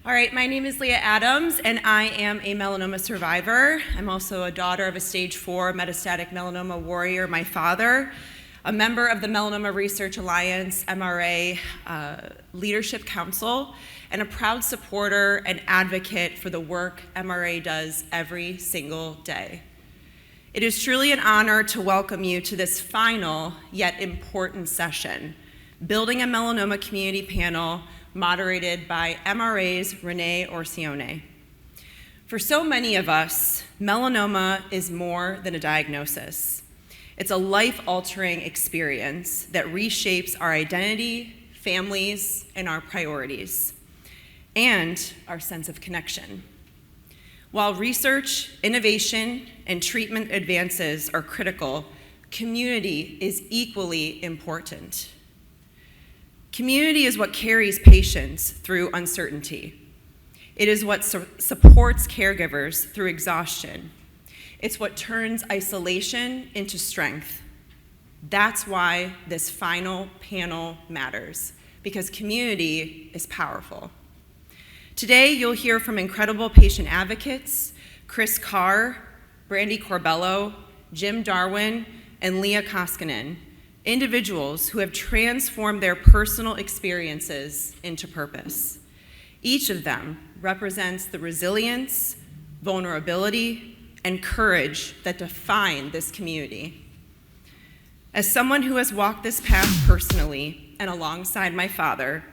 All right, my name is Leah Adams, and I am a melanoma survivor. I'm also a daughter of a stage 4 metastatic melanoma warrior, my father, a member of the Melanoma Research Alliance MRA Leadership Council, and a proud supporter and advocate for the work MRA does every single day. It is truly an honor to welcome you to this final yet important session, Building a Melanoma Community panel moderated by MRA's Renee Orcione. For so many of us, melanoma is more than a diagnosis. It's a life-altering experience that reshapes our identity, families, and our priorities, and our sense of connection. While research, innovation, and treatment advances are critical, community is equally important. Community is what carries patients through uncertainty. It is what supports caregivers through exhaustion. It's what turns isolation into strength. That's why this final panel matters, because community is powerful. Today, you'll hear from incredible patient advocates, Chris Carr, Brandi Corbello, Jim Darwin, and Leah Koskinen, individuals who have transformed their personal experiences into purpose. Each of them represents the resilience, vulnerability, and courage that define this community. As someone who has walked this path personally and alongside my father,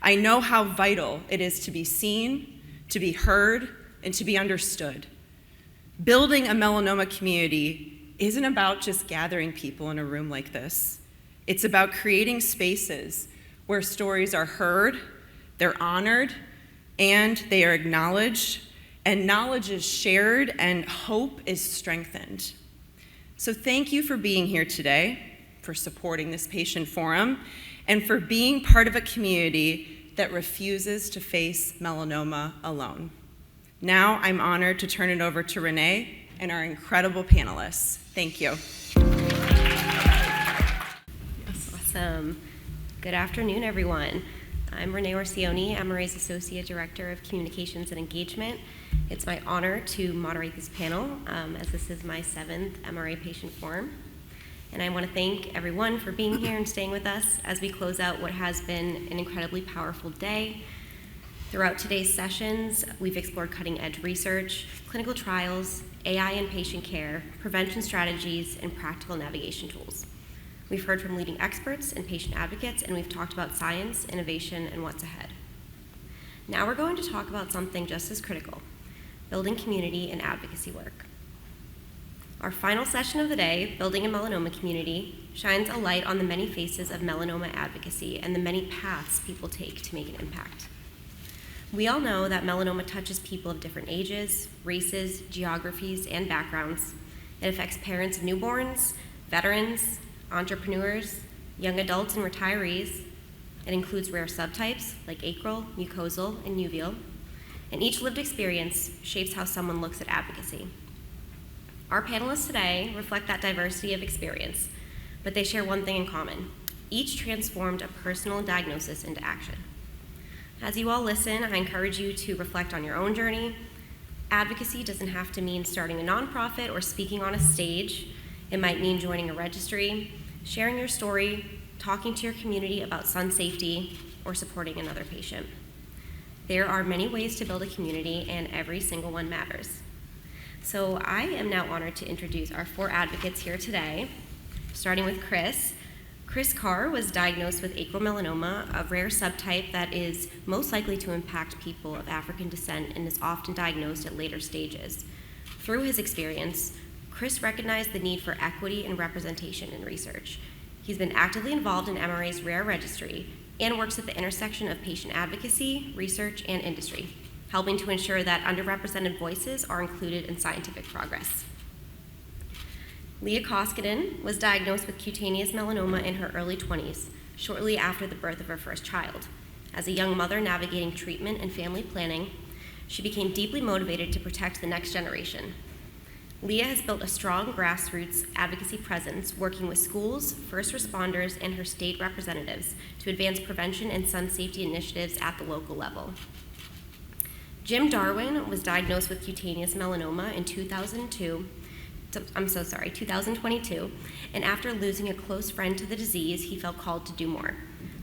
I know how vital it is to be seen, to be heard, and to be understood. Building a melanoma community isn't about just gathering people in a room like this. It's about creating spaces where stories are heard, they're honored, and they are acknowledged, and knowledge is shared, and hope is strengthened. So thank you for being here today, for supporting this patient forum, and for being part of a community that refuses to face melanoma alone. Now I'm honored to turn it over to Renee and our incredible panelists. Thank you. Awesome. Good afternoon, everyone. I'm Renee Orcione, MRA's Associate Director of Communications and Engagement. It's my honor to moderate this panel, as this is my 7th MRA Patient Forum. And I want to thank everyone for being here and staying with us as we close out what has been an incredibly powerful day. Throughout today's sessions, we've explored cutting-edge research, clinical trials, AI in patient care, prevention strategies, and practical navigation tools. We've heard from leading experts and patient advocates, and we've talked about science, innovation, and what's ahead. Now we're going to talk about something just as critical, building community and advocacy work. Our final session of the day, Building a Melanoma Community, shines a light on the many faces of melanoma advocacy and the many paths people take to make an impact. We all know that melanoma touches people of different ages, races, geographies, and backgrounds. It affects parents of newborns, veterans, entrepreneurs, young adults, and retirees. It includes rare subtypes like acral, mucosal, and uveal, and each lived experience shapes how someone looks at advocacy. Our panelists today reflect that diversity of experience, but they share one thing in common. Each transformed a personal diagnosis into action. As you all listen, I encourage you to reflect on your own journey. Advocacy doesn't have to mean starting a nonprofit or speaking on a stage. It might mean joining a registry, sharing your story, talking to your community about sun safety, or supporting another patient. There are many ways to build a community, and every single one matters. So I am now honored to introduce our 4 advocates here today, starting with Chris. Chris Carr was diagnosed with acral melanoma, a rare subtype that is most likely to impact people of African descent and is often diagnosed at later stages. Through his experience, Chris recognized the need for equity and representation in research. He's been actively involved in MRA's rare registry and works at the intersection of patient advocacy, research, and industry, helping to ensure that underrepresented voices are included in scientific progress. Leah Koskinen was diagnosed with cutaneous melanoma in her early 20s, shortly after the birth of her first child. As a young mother navigating treatment and family planning, she became deeply motivated to protect the next generation. Leah has built a strong grassroots advocacy presence, working with schools, first responders, and her state representatives to advance prevention and sun safety initiatives at the local level. Jim Darwin was diagnosed with cutaneous melanoma in 2022, and after losing a close friend to the disease, he felt called to do more.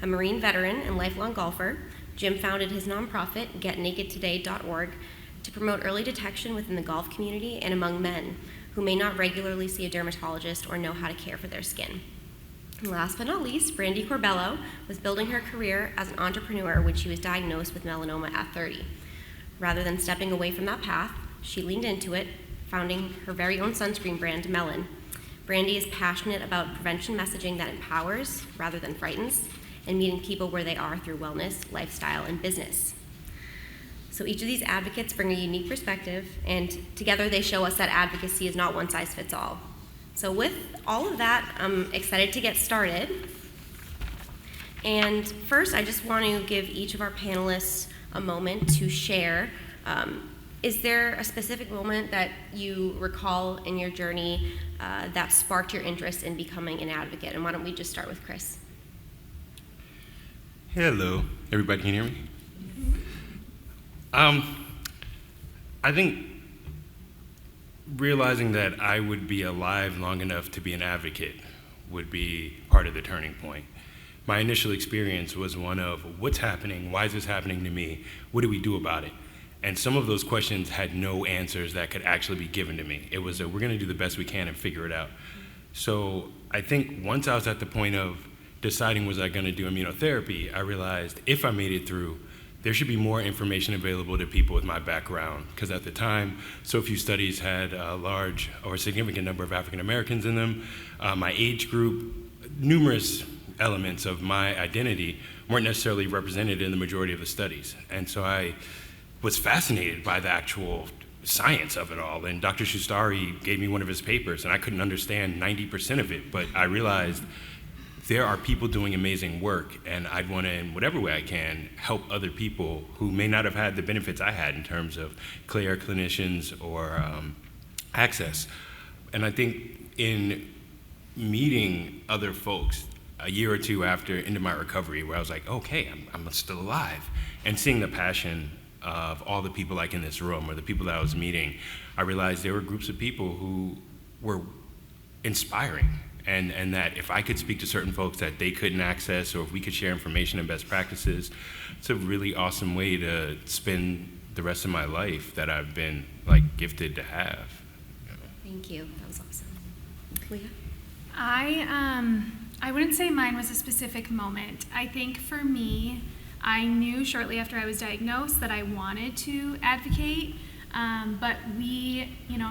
A Marine veteran and lifelong golfer, Jim founded his nonprofit, getnakedtoday.org, to promote early detection within the golf community and among men who may not regularly see a dermatologist or know how to care for their skin. And last but not least, Brandi Corbello was building her career as an entrepreneur when she was diagnosed with melanoma at 30. Rather than stepping away from that path, she leaned into it, founding her very own sunscreen brand, Melon. Brandi is passionate about prevention messaging that empowers rather than frightens, and meeting people where they are through wellness, lifestyle, and business. So each of these advocates bring a unique perspective, and together they show us that advocacy is not one size fits all. So with all of that, I'm excited to get started. And first, I just want to give each of our panelists a moment to share. Is there a specific moment that you recall in your journey that sparked your interest in becoming an advocate? And why don't we just start with Chris? Hello, everybody can hear me? I think realizing that I would be alive long enough to be an advocate would be part of the turning point. My initial experience was one of, what's happening? Why is this happening to me? What do we do about it? And some of those questions had no answers that could actually be given to me. It was we're gonna do the best we can and figure it out. So I think once I was at the point of deciding was I gonna do immunotherapy, I realized if I made it through, there should be more information available to people with my background, because at the time, so few studies had a large or significant number of African Americans in them. My age group, numerous elements of my identity weren't necessarily represented in the majority of the studies. And so I was fascinated by the actual science of it all. And Dr. Shustari gave me one of his papers, and I couldn't understand 90% of it, but I realized there are people doing amazing work, and I'd want to, in whatever way I can, help other people who may not have had the benefits I had in terms of clear clinicians or access. And I think in meeting other folks a year or two after into my recovery, where I was like, okay, I'm still alive, and seeing the passion of all the people like in this room or the people that I was meeting, I realized there were groups of people who were inspiring. And that if I could speak to certain folks that they couldn't access, or if we could share information and best practices, it's a really awesome way to spend the rest of my life that I've been gifted to have. Thank you. That was awesome. Leah? I wouldn't say mine was a specific moment. I think for me, I knew shortly after I was diagnosed that I wanted to advocate. But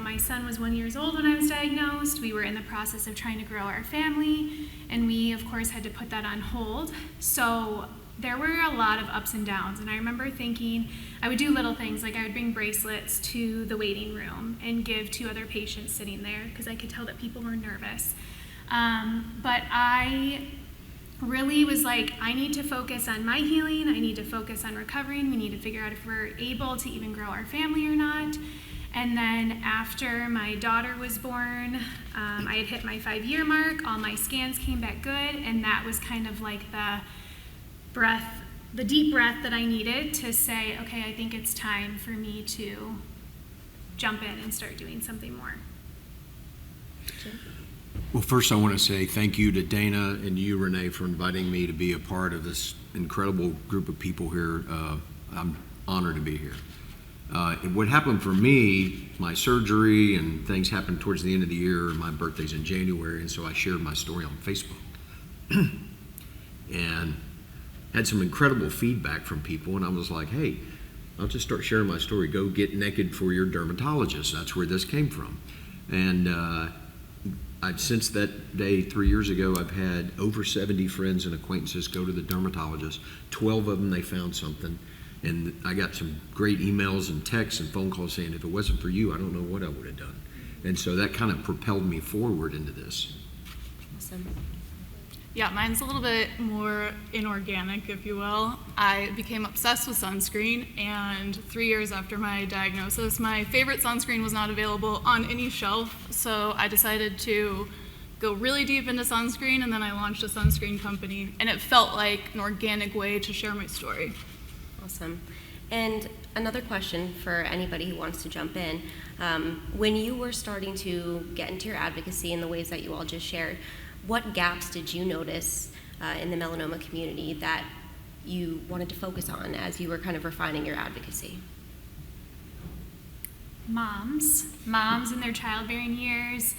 my son was 1 year old when I was diagnosed. We were in the process of trying to grow our family, and we, of course, had to put that on hold. So there were a lot of ups and downs, and I remember thinking I would do little things, like I would bring bracelets to the waiting room and give to other patients sitting there because I could tell that people were nervous. But I really was like, I need to focus on my healing, I need to focus on recovering, we need to figure out if we're able to even grow our family or not. And then after my daughter was born, I had hit my 5-year mark, all my scans came back good, and that was kind of like the deep breath that I needed to say, okay, I think it's time for me to jump in and start doing something more. Jim? Well, first I want to say thank you to Dana and you, Renee, for inviting me to be a part of this incredible group of people here. I'm honored to be here. What happened for me, my surgery and things happened towards the end of the year, and my birthday's in January, and so I shared my story on Facebook. And had some incredible feedback from people, and I was like, hey, I'll just start sharing my story. Go get naked for your dermatologist. That's where this came from. And since that day 3 years ago, I've had over 70 friends and acquaintances go to the dermatologist. 12 of them, they found something. And I got some great emails and texts and phone calls saying, if it wasn't for you, I don't know what I would have done. And so that kind of propelled me forward into this. Awesome. Yeah, mine's a little bit more inorganic, if you will. I became obsessed with sunscreen, and 3 years after my diagnosis, my favorite sunscreen was not available on any shelf, so I decided to go really deep into sunscreen, and then I launched a sunscreen company, and it felt like an organic way to share my story. Awesome. And another question for anybody who wants to jump in. When you were starting to get into your advocacy in the ways that you all just shared, what gaps did you notice in the melanoma community that you wanted to focus on as you were kind of refining your advocacy? Moms in their childbearing years,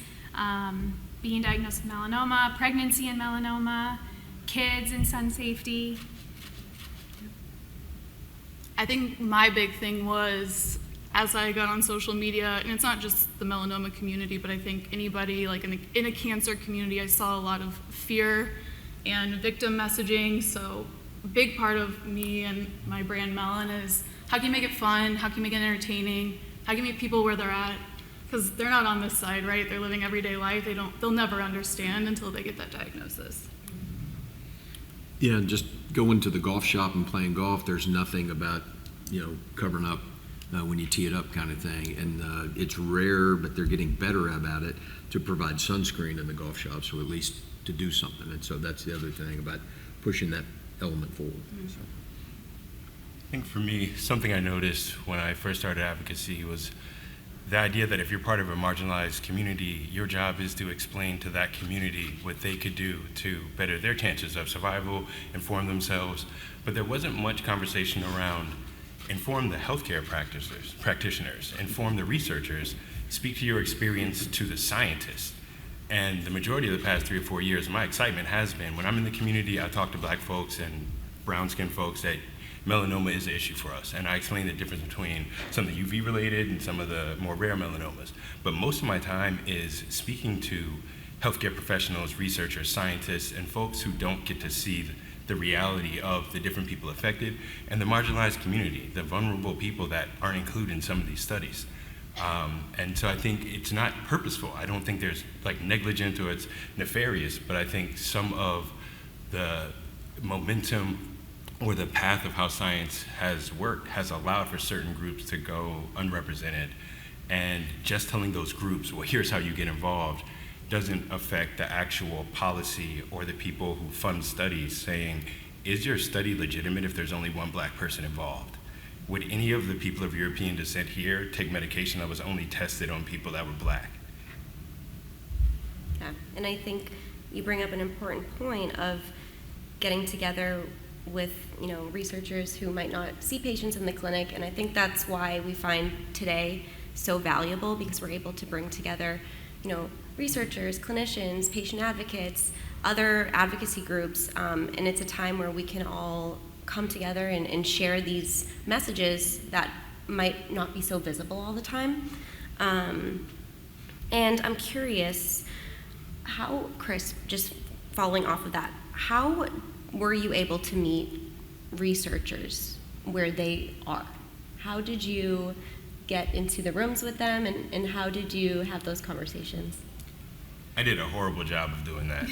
being diagnosed with melanoma, pregnancy and melanoma, kids and sun safety. I think my big thing was, as I got on social media, and it's not just the melanoma community, but I think anybody like in a cancer community, I saw a lot of fear and victim messaging. So a big part of me and my brand Melon is how can you make it fun? How can you make it entertaining? How can you meet people where they're at? Because they're not on this side, right? They're living everyday life. They'll never understand until they get that diagnosis. Yeah, just going to the golf shop and playing golf, there's nothing about, covering up when you tee it up kind of thing. And it's rare, but they're getting better about it, to provide sunscreen in the golf shops, or at least to do something. And so that's the other thing about pushing that element forward. Mm-hmm. So. I think for me, something I noticed when I first started advocacy was the idea that if you're part of a marginalized community, your job is to explain to that community what they could do to better their chances of survival, inform themselves. But there wasn't much conversation around inform the healthcare practitioners, inform the researchers, speak to your experience to the scientists. And the majority of the past 3 or 4 years, my excitement has been, when I'm in the community, I talk to black folks and brown-skinned folks that melanoma is an issue for us. And I explain the difference between some of the UV related and some of the more rare melanomas. But most of my time is speaking to healthcare professionals, researchers, scientists, and folks who don't get to see the reality of the different people affected and the marginalized community, the vulnerable people that aren't included in some of these studies. And so I think it's not purposeful. I don't think there's like negligent or it's nefarious, but I think some of the momentum or the path of how science has worked has allowed for certain groups to go unrepresented. And just telling those groups, well, here's how you get involved, doesn't affect the actual policy or the people who fund studies saying, is your study legitimate if there's only one black person involved? Would any of the people of European descent here take medication that was only tested on people that were black? Yeah, and I think you bring up an important point of getting together with researchers who might not see patients in the clinic, and I think that's why we find today so valuable, because we're able to bring together researchers, clinicians, patient advocates, other advocacy groups, and it's a time where we can all come together and share these messages that might not be so visible all the time. And I'm curious, how, Chris, just following off of that, how were you able to meet researchers where they are? How did you get into the rooms with them, and how did you have those conversations? I did a horrible job of doing that.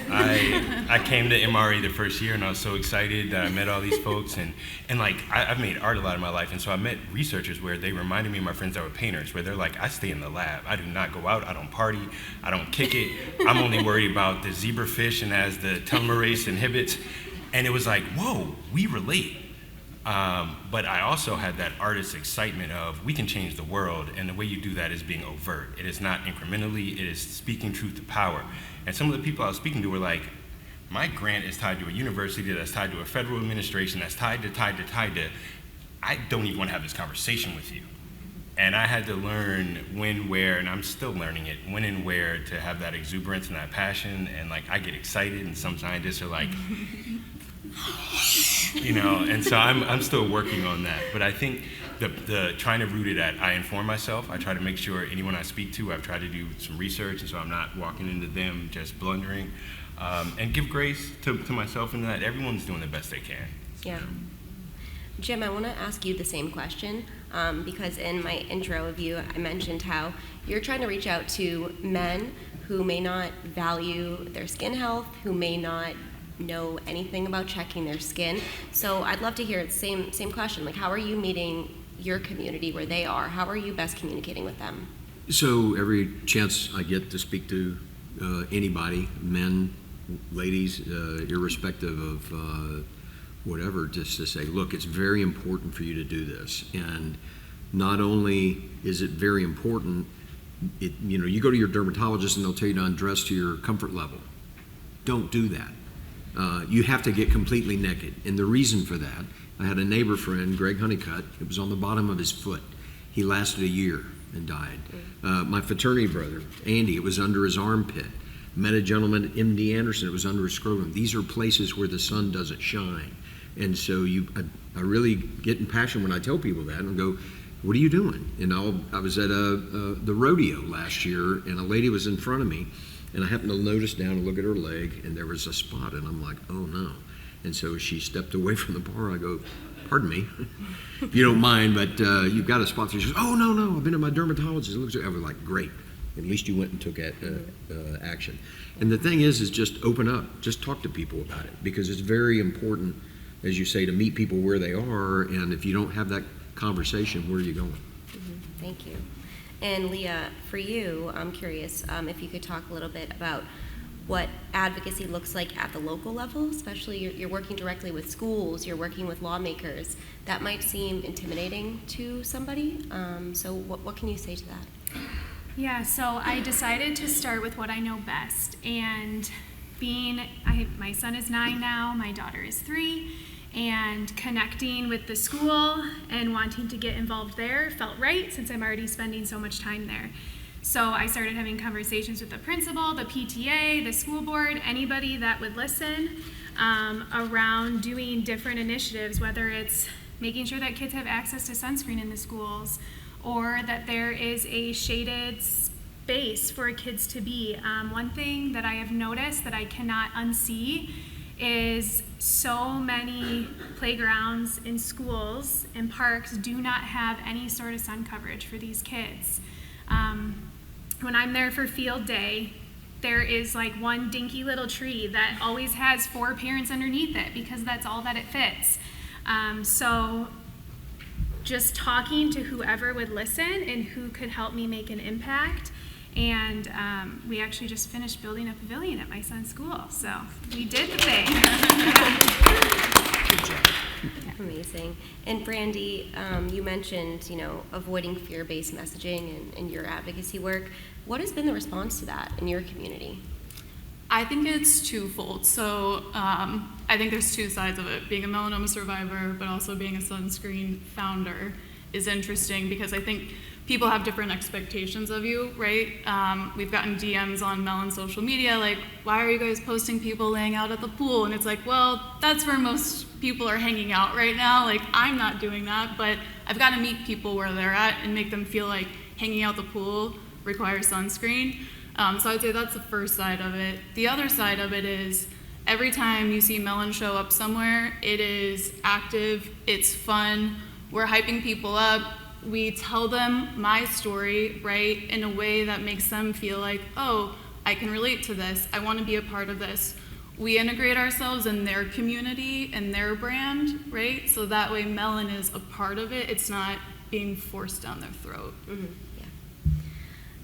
I came to MRE the first year and I was so excited that I met all these folks and I've made art a lot of my life, and so I met researchers where they reminded me of my friends that were painters, where they're like, I stay in the lab. I do not go out, I don't party, I don't kick it. I'm only worried about the zebrafish and as the telomerase inhibits. And it was like, whoa, we relate. But I also had that artist excitement of we can change the world, and the way you do that is being overt. It is not incrementally, it is speaking truth to power. And some of the people I was speaking to were like, my grant is tied to a university that's tied to a federal administration that's tied to, I don't even want to have this conversation with you. And I had to learn when, where, and I'm still learning it, when and where to have that exuberance and that passion. And I get excited, and some scientists are like, and so I'm still working on that. But I think the trying to root it at, I inform myself. I try to make sure anyone I speak to, I've tried to do some research, and so I'm not walking into them just blundering. And give grace to myself in that everyone's doing the best they can. Yeah. Jim, I want to ask you the same question, because in my intro of you, I mentioned how you're trying to reach out to men who may not value their skin health, who may not know anything about checking their skin. So I'd love to hear the same question. How are you meeting your community where they are? How are you best communicating with them? So every chance I get to speak to anybody, men, ladies, irrespective of whatever, just to say, look, it's very important for you to do this. And not only is it very important, you go to your dermatologist and they'll tell you to undress to your comfort level. Don't do that. You have to get completely naked. And the reason for that, I had a neighbor friend, Greg Honeycutt, it was on the bottom of his foot. He lasted a year and died. My fraternity brother, Andy, it was under his armpit. Met a gentleman at MD Anderson, it was under his scrotum. These are places where the sun doesn't shine. And so I really get in passion when I tell people that and go, what are you doing? And I was at the rodeo last year, and a lady was in front of me, and I happened to notice down and look at her leg, and there was a spot, and I'm like, oh no. And so she stepped away from the bar. I go, pardon me, if you don't mind, but you've got a spot there. She goes, oh no, I've been to my dermatologist. I was like, great. At least you went and took action. And the thing is just open up. Just talk to people about it, because it's very important, as you say, to meet people where they are, and if you don't have that conversation, where are you going? Thank you. And Leah, for you, I'm curious if you could talk a little bit about what advocacy looks like at the local level, especially you're working directly with schools, you're working with lawmakers. That might seem intimidating to somebody. So what can you say to that? Yeah, so I decided to start with what I know best. And my son is 9 now, my daughter is 3, and connecting with the school and wanting to get involved there felt right, since I'm already spending so much time there. So I started having conversations with the principal, the PTA, the school board, anybody that would listen, around doing different initiatives, whether it's making sure that kids have access to sunscreen in the schools, or that there is a shaded space for kids to be. One thing that I have noticed that I cannot unsee is so many playgrounds in schools and parks do not have any sort of sun coverage for these kids. When I'm there for field day, there is like one dinky little tree that always has 4 parents underneath it, because that's all that it fits. So just talking to whoever would listen and who could help me make an impact. And we actually just finished building a pavilion at my son's school, so we did the thing. Good job. Amazing. And Brandi, you mentioned, avoiding fear-based messaging in your advocacy work. What has been the response to that in your community? I think it's twofold. So I think there's 2 sides of it. Being a melanoma survivor, but also being a sunscreen founder is interesting, because I think people have different expectations of you, right? We've gotten DMs on Melon social media, like, why are you guys posting people laying out at the pool? And it's like, well, that's where most people are hanging out right now. Like, I'm not doing that, but I've got to meet people where they're at and make them feel like hanging out the pool requires sunscreen. So I'd say that's the first side of it. The other side of it is every time you see Melon show up somewhere, it is active, it's fun, we're hyping people up. We tell them my story, right, in a way that makes them feel like, oh, I can relate to this. I want to be a part of this. We integrate ourselves in their community and their brand, right? So that way Melon is a part of it. It's not being forced down their throat. Mm-hmm.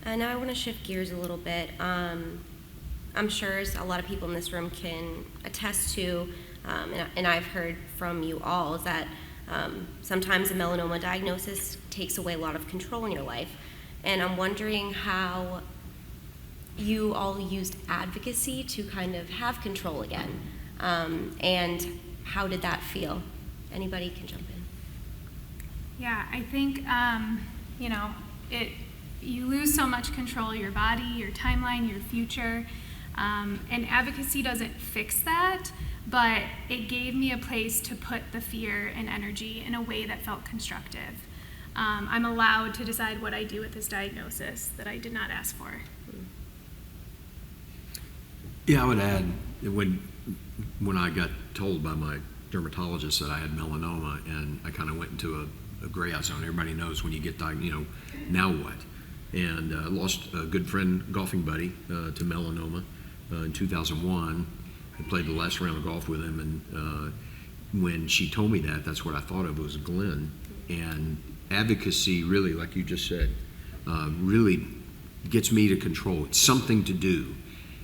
Yeah. Now I want to shift gears a little bit. I'm sure a lot of people in this room can attest to, and I've heard from you all, is that sometimes a melanoma diagnosis takes away a lot of control in your life. And I'm wondering how you all used advocacy to kind of have control again. And how did that feel? Anybody can jump in. Yeah, I think, you lose so much control of your body, your timeline, your future. And advocacy doesn't fix that, but it gave me a place to put the fear and energy in a way that felt constructive. I'm allowed to decide what I do with this diagnosis that I did not ask for. Yeah, I would add, when I got told by my dermatologist that I had melanoma, and I kind of went into a gray out zone. Everybody knows when you get diagnosed, now what? And lost a good friend, golfing buddy, to melanoma in 2001. I played the last round of golf with him, and when she told me that, that's what I thought of was Glenn. And advocacy, really, like you just said, really gets me to control. It's something to do.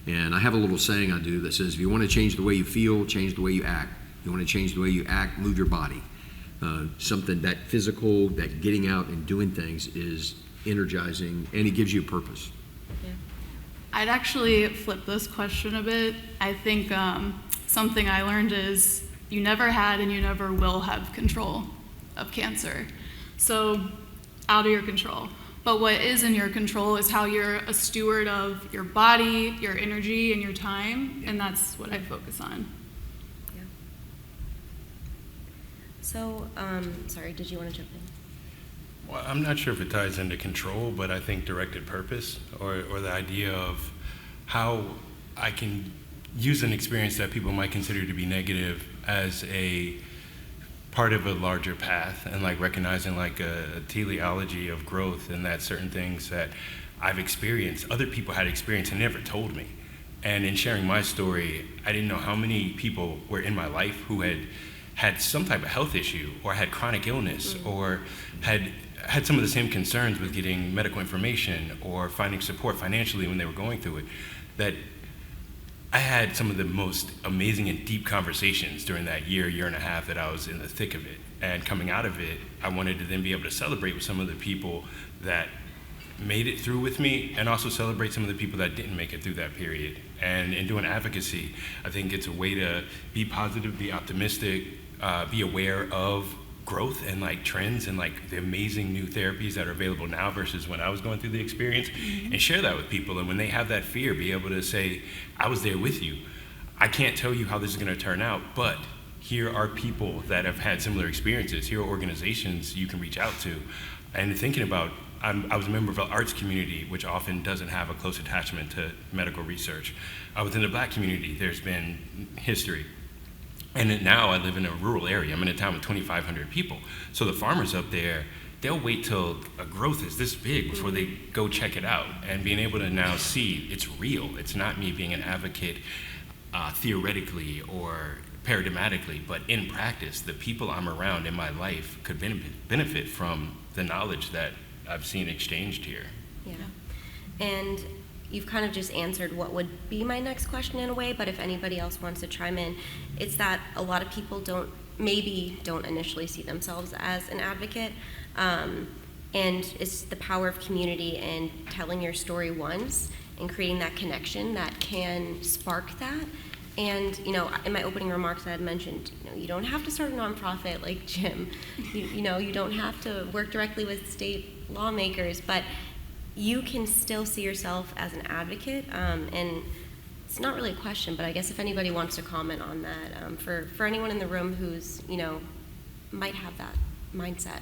And I have a little saying I do that says, if you want to change the way you feel, change the way you act. You want to change the way you act, move your body. Something that physical, that getting out and doing things is energizing, and it gives you a purpose. Yeah. I'd actually flip this question a bit. I think something I learned is you never had and you never will have control of cancer. So out of your control. But what is in your control is how you're a steward of your body, your energy, and your time, and that's what I focus on. Yeah. So, sorry, did you want to jump in? Well, I'm not sure if it ties into control, but I think directed purpose, or the idea of how I can use an experience that people might consider to be negative as a part of a larger path, and like recognizing like a teleology of growth, and that certain things that I've experienced, other people had experienced and never told me. And in sharing my story, I didn't know how many people were in my life who had some type of health issue, or had chronic illness, or had some of the same concerns with getting medical information or finding support financially when they were going through it, that I had some of the most amazing and deep conversations during that year and a half that I was in the thick of it. And coming out of it, I wanted to then be able to celebrate with some of the people that made it through with me, and also celebrate some of the people that didn't make it through that period. And in doing advocacy, I think it's a way to be positive, be optimistic, be aware of growth and like trends and like the amazing new therapies that are available now versus when I was going through the experience, and share that with people. And when they have that fear, be able to say, I was there with you. I can't tell you how this is going to turn out, but here are people that have had similar experiences. Here are organizations you can reach out to. And thinking about, I was a member of an arts community, which often doesn't have a close attachment to medical research. Within the Black community, there's been history. And now I live in a rural area. I'm in a town with 2,500 people. So the farmers up there, they'll wait till a growth is this big before they go check it out. And being able to now see it's real. It's not me being an advocate theoretically or paradigmatically, but in practice, the people I'm around in my life could benefit from the knowledge that I've seen exchanged here. Yeah. And you've kind of just answered what would be my next question in a way, but if anybody else wants to chime in, it's that a lot of people don't initially see themselves as an advocate, and it's the power of community and telling your story once and creating that connection that can spark that. And, you know, in my opening remarks I had mentioned, you know, you don't have to start a nonprofit like Jim. You know, you don't have to work directly with state lawmakers, but you can still see yourself as an advocate, and it's not really a question, but I guess if anybody wants to comment on that, for anyone in the room who's, you know, might have that mindset.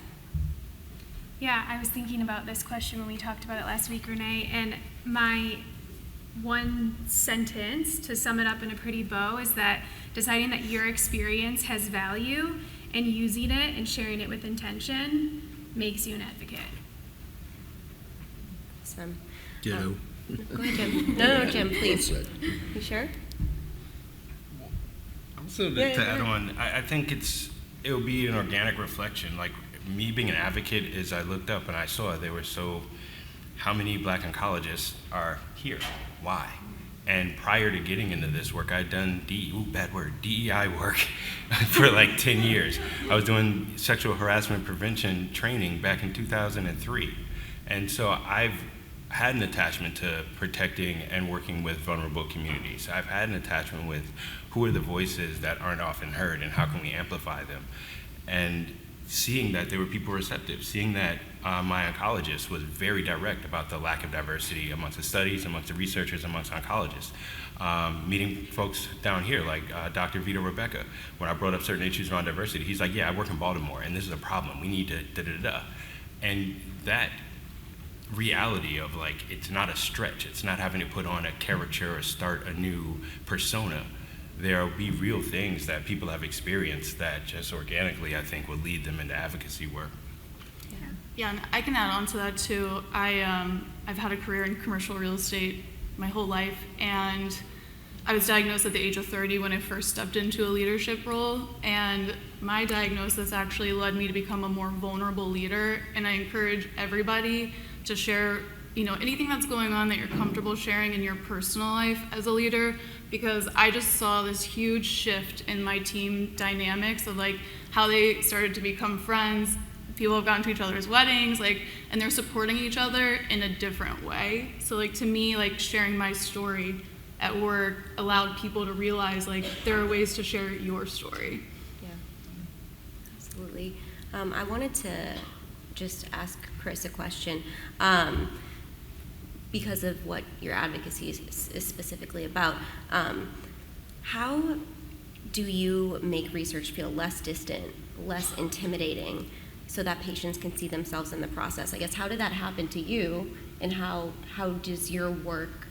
Yeah, I was thinking about this question when we talked about it last week, Renee, and my one sentence to sum it up in a pretty bow is that deciding that your experience has value and using it and sharing it with intention makes you an advocate. Awesome. Ditto. Go ahead, Jim. No, Jim, please. You sure? So to add on, I think it will be an organic reflection. Like me being an advocate, is I looked up and I saw how many Black oncologists are here? Why? And prior to getting into this work, I'd done DEI work for like 10 years. I was doing sexual harassment prevention training back in 2003. And so I've had an attachment to protecting and working with vulnerable communities. I've had an attachment with who are the voices that aren't often heard and how can we amplify them. And seeing that there were people receptive, seeing that my oncologist was very direct about the lack of diversity amongst the studies, amongst the researchers, amongst oncologists. Meeting folks down here like Dr. Vito Rebecca, when I brought up certain issues around diversity, he's like, yeah, I work in Baltimore and this is a problem, we need to da-da-da-da. And that reality of like, it's not a stretch, it's not having to put on a caricature or start a new persona. There'll be real things that people have experienced that just organically, I think, will lead them into advocacy work. Yeah, and I can add on to that too. I've had a career in commercial real estate my whole life, and I was diagnosed at the age of 30 when I first stepped into a leadership role, and my diagnosis actually led me to become a more vulnerable leader, and I encourage everybody to share anything that's going on that you're comfortable sharing in your personal life as a leader, because I just saw this huge shift in my team dynamics of like how they started to become friends. People have gone to each other's weddings, and they're supporting each other in a different way. So to me, sharing my story at work allowed people to realize there are ways to share your story. Yeah, absolutely. I wanted to just ask Chris a question. Because of what your advocacy is specifically about, how do you make research feel less distant, less intimidating, so that patients can see themselves in the process? I guess, how did that happen to you, and how does your work,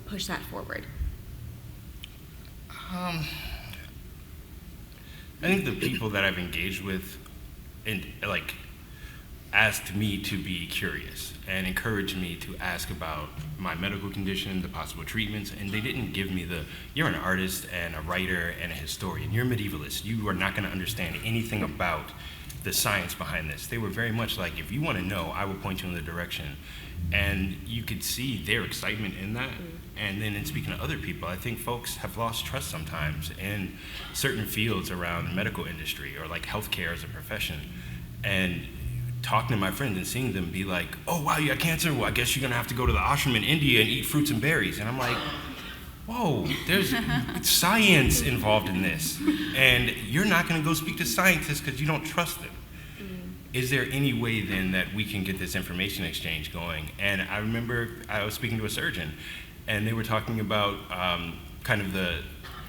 push that forward? I think the people that I've engaged with, and asked me to be curious and encouraged me to ask about my medical condition, the possible treatments, and they didn't give me you're an artist and a writer and a historian, you're a medievalist, you are not going to understand anything about the science behind this. They were very much if you want to know, I will point you in the direction. And you could see their excitement in that. And then in speaking to other people, I think folks have lost trust sometimes in certain fields around the medical industry or healthcare as a profession. And talking to my friends and seeing them be like, oh, wow, you got cancer? Well, I guess you're going to have to go to the ashram in India and eat fruits and berries. And I'm like, whoa, there's science involved in this. And you're not going to go speak to scientists because you don't trust them. Is there any way then that we can get this information exchange going? And I remember I was speaking to a surgeon, and they were talking about kind of the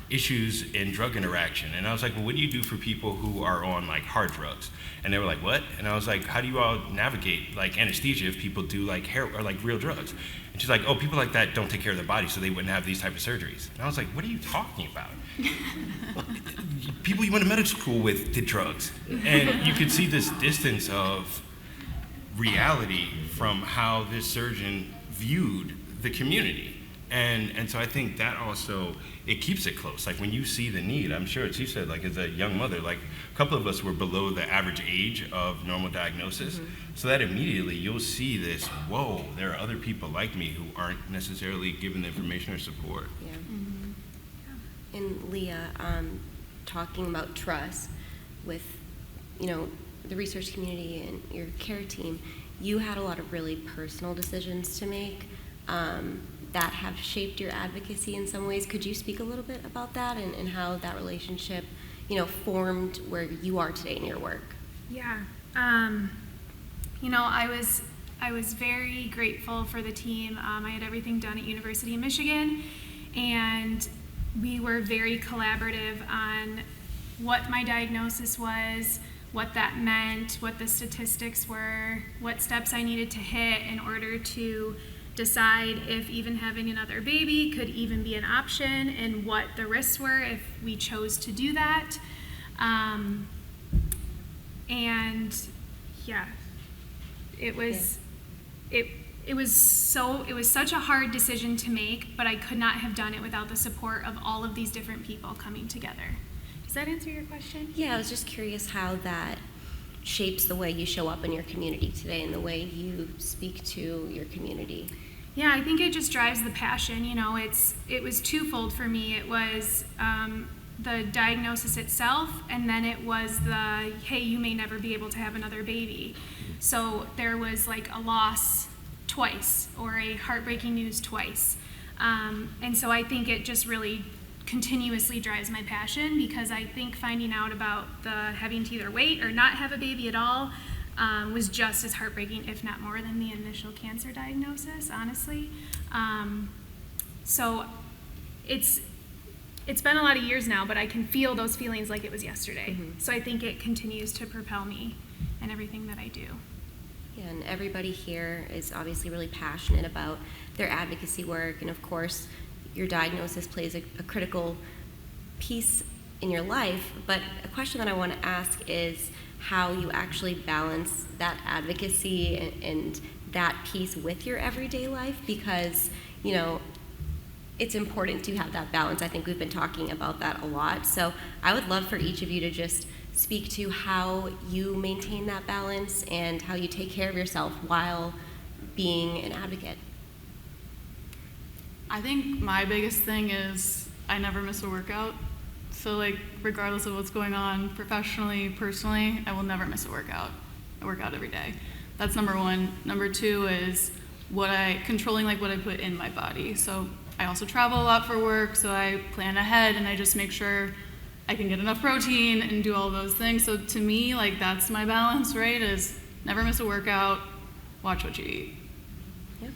issues in drug interaction. And I was like, well, what do you do for people who are on hard drugs? And they were like, what? And I was like, how do you all navigate anesthesia if people do real drugs? And she's like, oh, people like that don't take care of their body, so they wouldn't have these type of surgeries. And I was like, what are you talking about? People you went to medical school with did drugs. And you could see this distance of reality from how this surgeon viewed the community. And so I think that also, it keeps it close. When you see the need, I'm sure, as you said, as a young mother, a couple of us were below the average age of normal diagnosis. Mm-hmm. So that immediately you'll see this, whoa, there are other people like me who aren't necessarily given the information or support. Yeah. Mm-hmm. Yeah. And Leah, talking about trust with, the research community and your care team, you had a lot of really personal decisions to make. That have shaped your advocacy in some ways. Could you speak a little bit about that and how that relationship, formed where you are today in your work? Yeah. I was very grateful for the team. I had everything done at University of Michigan, and we were very collaborative on what my diagnosis was, what that meant, what the statistics were, what steps I needed to hit in order to decide if even having another baby could even be an option, and what the risks were if we chose to do that. And yeah, it was such a hard decision to make, but I could not have done it without the support of all of these different people coming together. Does that answer your question? Yeah, I was just curious how that shapes the way you show up in your community today and the way you speak to your community. Yeah, I think it just drives the passion. It was twofold for me. It was the diagnosis itself, and then it was the, hey, you may never be able to have another baby. So there was a loss twice, or a heartbreaking news twice. And so I think it just really continuously drives my passion, because I think finding out about the having to either wait or not have a baby at all was just as heartbreaking, if not more, than the initial cancer diagnosis, honestly. So it's been a lot of years now, but I can feel those feelings like it was yesterday. Mm-hmm. So I think it continues to propel me in everything that I do. Yeah, and everybody here is obviously really passionate about their advocacy work, and of course, your diagnosis plays a critical piece in your life. But a question that I want to ask is how you actually balance that advocacy and that piece with your everyday life, because it's important to have that balance. I think we've been talking about that a lot. So I would love for each of you to just speak to how you maintain that balance and how you take care of yourself while being an advocate? I think my biggest thing is I never miss a workout. So like regardless of what's going on professionally, personally, I will never miss a workout. I work out every day. That's number one. Number two is controlling like what I put in my body. So I also travel a lot for work, so I plan ahead and I just make sure I can get enough protein and do all those things. So to me, like that's my balance, right? Is never miss a workout, watch what you eat. Yeah.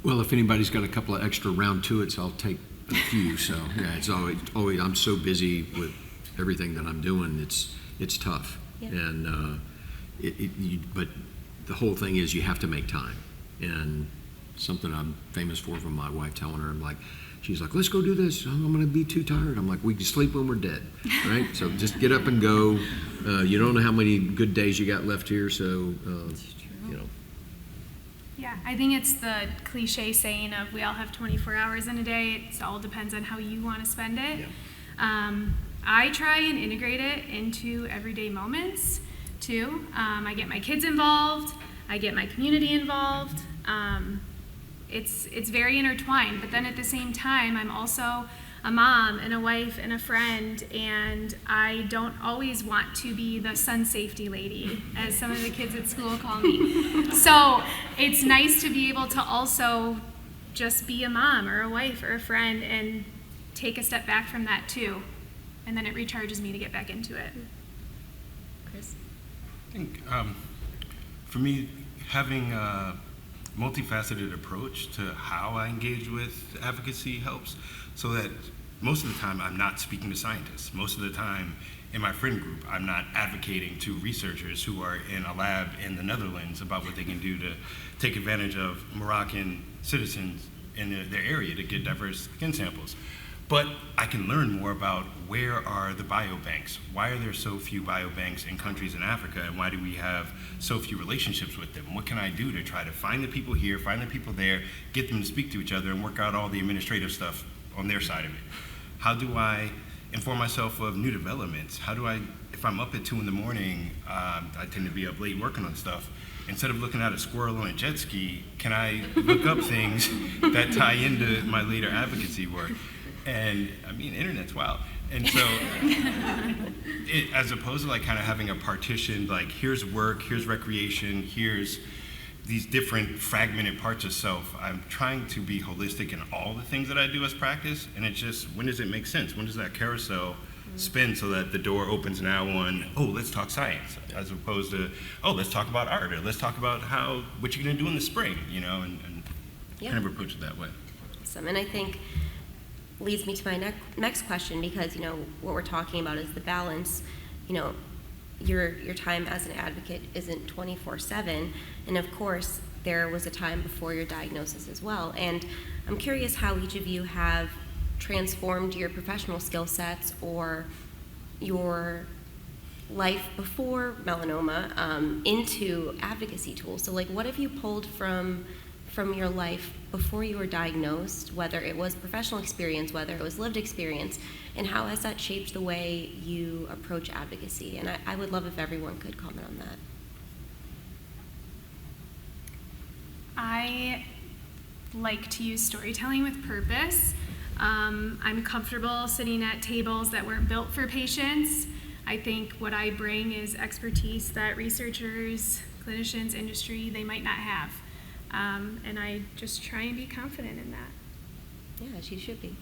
Well, if anybody's got a couple of extra round to it, I'll take a few. So yeah, it's always I'm so busy with everything that I'm doing. It's tough, Yeah. and but the whole thing is you have to make time. And something I'm famous for from my wife telling her, she's like, let's go do this. I'm going to be too tired. I'm like, we can sleep when we're dead, right? So just get up and go. You don't know how many good days you got left here, so you know. Yeah, I think it's the cliche saying of we all have 24 hours in a day. It all depends on how you want to spend it. Yeah. I try and integrate it into everyday moments too. I get my kids involved. I get my community involved. It's very intertwined, but then at the same time, I'm also a mom and a wife and a friend, and I don't always want to be the sun safety lady, as some of the kids at school call me. So it's nice to be able to also just be a mom or a wife or a friend and take a step back from that too, and then it recharges me to get back into it. Chris? I think for me, having a multifaceted approach to how I engage with advocacy helps, so that most of the time I'm not speaking to scientists. Most of the time in my friend group, I'm not advocating to researchers who are in a lab in the Netherlands about what they can do to take advantage of Moroccan citizens in their area to get diverse skin samples. But I can learn more about where are the biobanks? Why are there so few biobanks in countries in Africa, and why do we have so few relationships with them? What can I do to try to find the people here, find the people there, get them to speak to each other, and work out all the administrative stuff on their side of it? How do I inform myself of new developments? How do I, if I'm up at 2 a.m, I tend to be up late working on stuff, instead of looking at a squirrel on a jet ski, can I look up things that tie into my later advocacy work? And I mean, internet's wild. And so as opposed to like kind of having a partition, like here's work, here's recreation, here's these different fragmented parts of self, I'm trying to be holistic in all the things that I do as practice. And it's just, when does it make sense? When does that carousel spin so that the door opens now on, oh, let's talk science, as opposed to, oh, let's talk about art, or let's talk about what you're gonna do in the spring, you know, and Yeah. kind of approach it that way. Awesome. And I think leads me to my next question, because what we're talking about is the balance. Your time as an advocate isn't 24/7, and of course there was a time before your diagnosis as well. And I'm curious how each of you have transformed your professional skill sets or your life before melanoma into advocacy tools. So like, what have you pulled from your life before you were diagnosed, whether it was professional experience, whether it was lived experience, and how has that shaped the way you approach advocacy? And I would love if everyone could comment on that. I like to use storytelling with purpose. I'm comfortable sitting at tables that weren't built for patients. I think what I bring is expertise that researchers, clinicians, industry, they might not have. And I just try and be confident in that. Yeah, as you should be.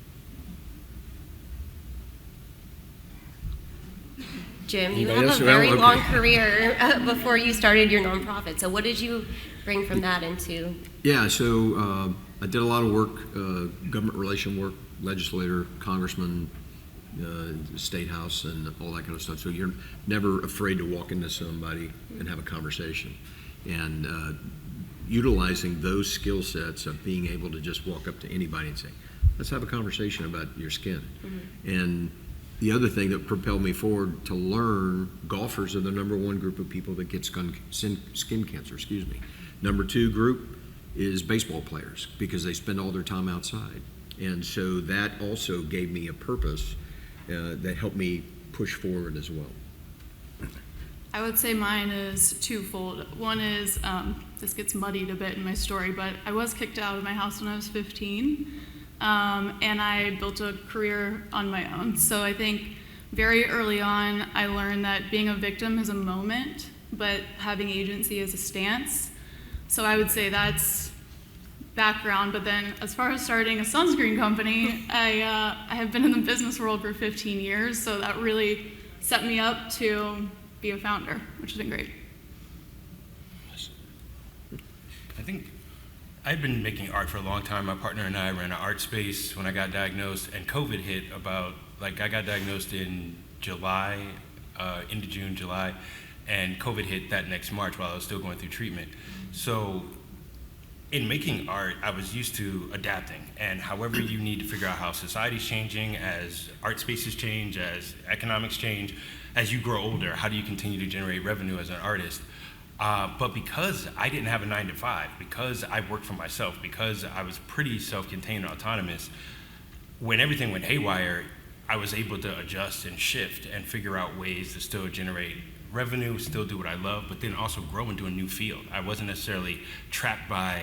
Jim, you Anybody have else? a very Okay. long career before you started your nonprofit. So what did you bring from that into? Yeah, so I did a lot of work, government relation work, legislator, congressman, state house, and all that kind of stuff. So you're never afraid to walk into somebody and have a conversation. And utilizing those skill sets of being able to just walk up to anybody and say, let's have a conversation about your skin. Mm-hmm. And the other thing that propelled me forward to learn, golfers are the number one group of people that get skin cancer, Number two group is baseball players, because they spend all their time outside. And so that also gave me a purpose that helped me push forward as well. I would say mine is twofold. One is this gets muddied a bit in my story, but I was kicked out of my house when I was 15, and I built a career on my own. So I think very early on, I learned that being a victim is a moment, but having agency is a stance. So I would say that's background. But then as far as starting a sunscreen company, I have been in the business world for 15 years, so that really set me up to be a founder, which has been great. I think I'd been making art for a long time. My partner and I ran an art space when I got diagnosed, and COVID hit I got diagnosed in July, into June, July, and COVID hit that next March while I was still going through treatment. So in making art, I was used to adapting, and however you need to figure out how society's changing, as art spaces change, as economics change, as you grow older, how do you continue to generate revenue as an artist? But because I didn't have a 9-to-5, because I worked for myself, because I was pretty self-contained and autonomous, when everything went haywire, I was able to adjust and shift and figure out ways to still generate revenue, still do what I love, but then also grow into a new field. I wasn't necessarily trapped by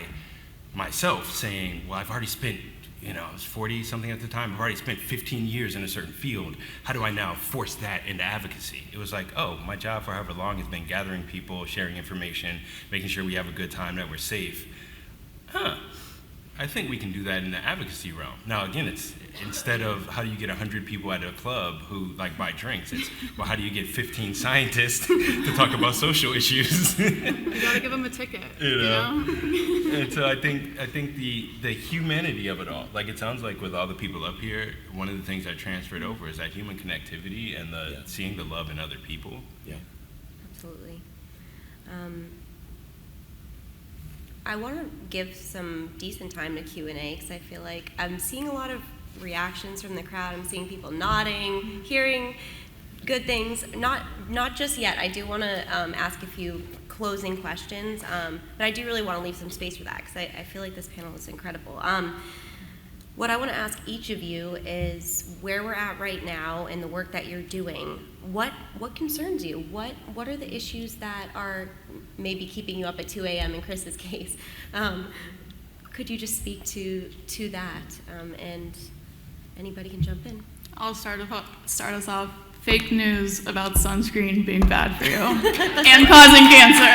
myself saying, well, I've already spent, I was 40 something at the time, I've already spent 15 years in a certain field. How do I now force that into advocacy? It was like, oh, my job for however long has been gathering people, sharing information, making sure we have a good time, that we're safe. I think we can do that in the advocacy realm. Now, again, it's instead of how do you get 100 people at a club who buy drinks, it's, well, how do you get 15 scientists to talk about social issues? You gotta give them a ticket, you know? And so I think the humanity of it all, it sounds like with all the people up here, one of the things that transferred over is that human connectivity and seeing the love in other people. Yeah. Absolutely. I want to give some decent time to Q&A because I feel like I'm seeing a lot of reactions from the crowd. I'm seeing people nodding, hearing good things. Not just yet. I do want to ask a few closing questions, but I do really want to leave some space for that because I feel like this panel is incredible. What I want to ask each of you is where we're at right now in the work that you're doing. What concerns you? What are the issues that are maybe keeping you up at 2 a.m. in Chris's case? Could you just speak to that? And anybody can jump in. I'll start us off. Fake news about sunscreen being bad for you and causing cancer.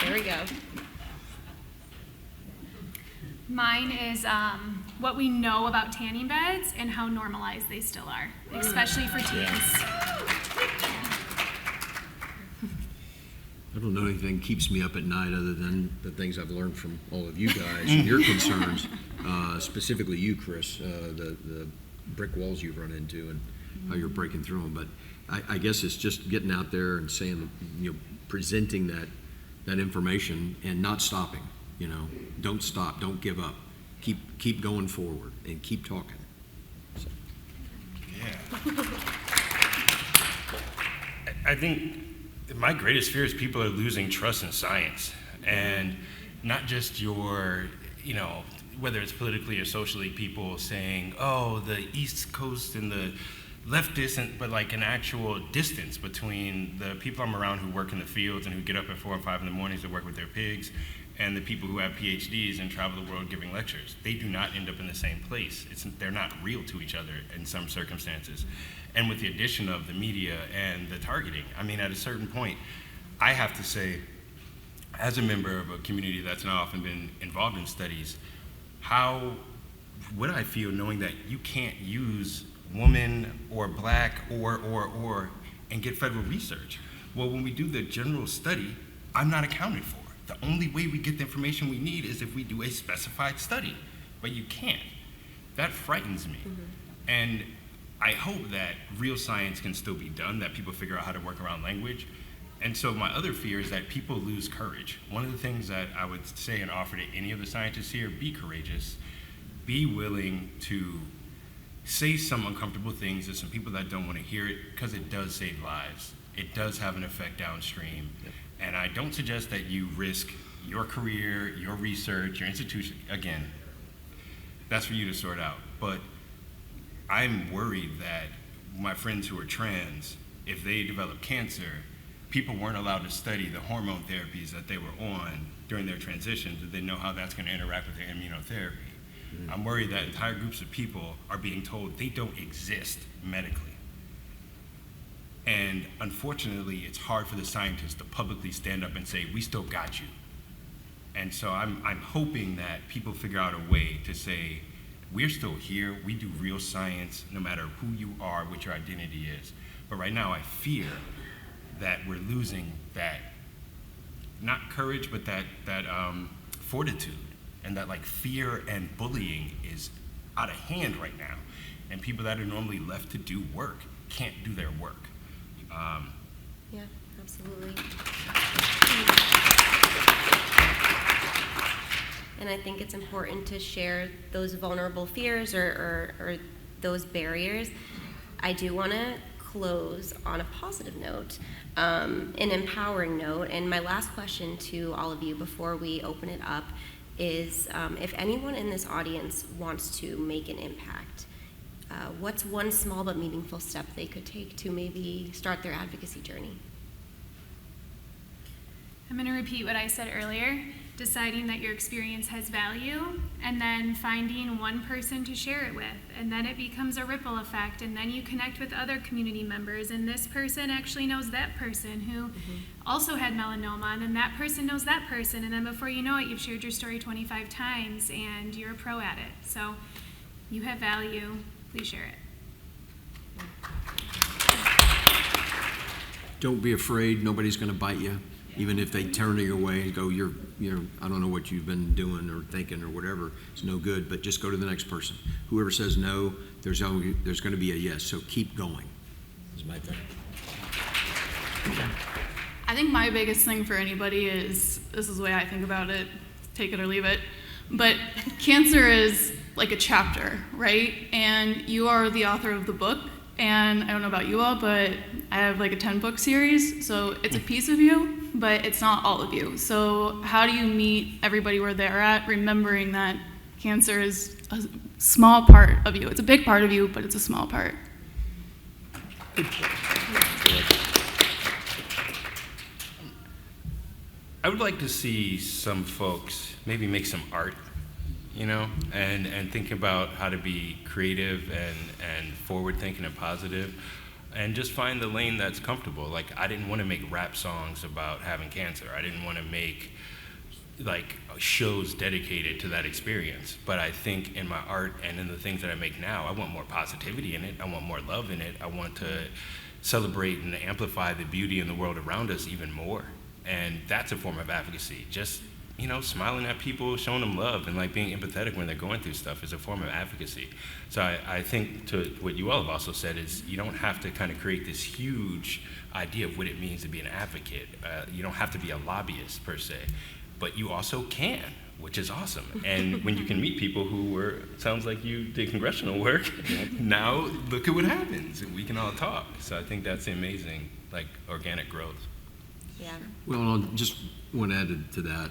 There we go. Mine is what we know about tanning beds and how normalized they still are, especially for teens. I don't know anything keeps me up at night other than the things I've learned from all of you guys and your concerns, specifically you, Chris, the brick walls you've run into and how you're breaking through them. But I guess it's just getting out there and saying, presenting that information and not stopping. Don't stop, don't give up. Keep going forward and keep talking. So. Yeah. I think my greatest fear is people are losing trust in science, and not just your, whether it's politically or socially, people saying, oh, the East Coast and the leftists, but an actual distance between the people I'm around who work in the fields and who get up at 4 or 5 in the mornings to work with their pigs, and the people who have PhDs and travel the world giving lectures. They do not end up in the same place. They're not real to each other in some circumstances. And with the addition of the media and the targeting, at a certain point, I have to say, as a member of a community that's not often been involved in studies, how would I feel knowing that you can't use woman or black or and get federal research? Well, when we do the general study, I'm not accounted for. The only way we get the information we need is if we do a specified study, but you can't. That frightens me. Mm-hmm. And I hope that real science can still be done, that people figure out how to work around language. And so my other fear is that people lose courage. One of the things that I would say and offer to any of the scientists here, be courageous. Be willing to say some uncomfortable things to some people that don't want to hear it, because it does save lives. It does have an effect downstream. Yep. And I don't suggest that you risk your career, your research, your institution. Again, that's for you to sort out. But I'm worried that my friends who are trans, if they develop cancer, people weren't allowed to study the hormone therapies that they were on during their transitions, and they know how that's going to interact with their immunotherapy. I'm worried that entire groups of people are being told they don't exist medically. And unfortunately, it's hard for the scientists to publicly stand up and say, we still got you. And so I'm hoping that people figure out a way to say, we're still here, we do real science, no matter who you are, what your identity is. But right now, I fear that we're losing that, not courage, but that fortitude, and that like fear and bullying is out of hand right now. And people that are normally left to do work can't do their work. Yeah, absolutely. And I think it's important to share those vulnerable fears or those barriers. I do want to close on a positive note, an empowering note. And my last question to all of you before we open it up is if anyone in this audience wants to make an impact, what's one small but meaningful step they could take to maybe start their advocacy journey? I'm going to repeat what I said earlier, deciding that your experience has value, and then finding one person to share it with. And then it becomes a ripple effect, and then you connect with other community members, and this person actually knows that person who also had melanoma, and then that person knows that person, and then before you know it, you've shared your story 25 times, and you're a pro at it. So you have value, please share it. Don't be afraid. Nobody's going to bite you. Even if they turn your way and go, you're, I don't know what you've been doing or thinking or whatever, it's no good, but just go to the next person. Whoever says no, there's going to be a yes, so keep going, is my thing. I think my biggest thing for anybody is, this is the way I think about it, take it or leave it, but cancer is like a chapter, right? And you are the author of the book, and I don't know about you all, but I have like a 10-book series, so it's a piece of you, but it's not all of you. So how do you meet everybody where they're at, remembering that cancer is a small part of you? It's a big part of you, but it's a small part. I would like to see some folks maybe make some art, and think about how to be creative and forward-thinking and positive, and just find the lane that's comfortable. Like, I didn't want to make rap songs about having cancer. I didn't want to make like shows dedicated to that experience. But I think in my art and in the things that I make now, I want more positivity in it. I want more love in it. I want to celebrate and amplify the beauty in the world around us even more. And that's a form of advocacy. Just smiling at people, showing them love, and like being empathetic when they're going through stuff is a form of advocacy. So I think to what you all have also said is you don't have to kind of create this huge idea of what it means to be an advocate. You don't have to be a lobbyist per se, but you also can, which is awesome. And when you can meet people who sounds like you did congressional work, now look at what happens. We can all talk. So I think that's amazing, like organic growth. Yeah. Well, I'll just want to add to that.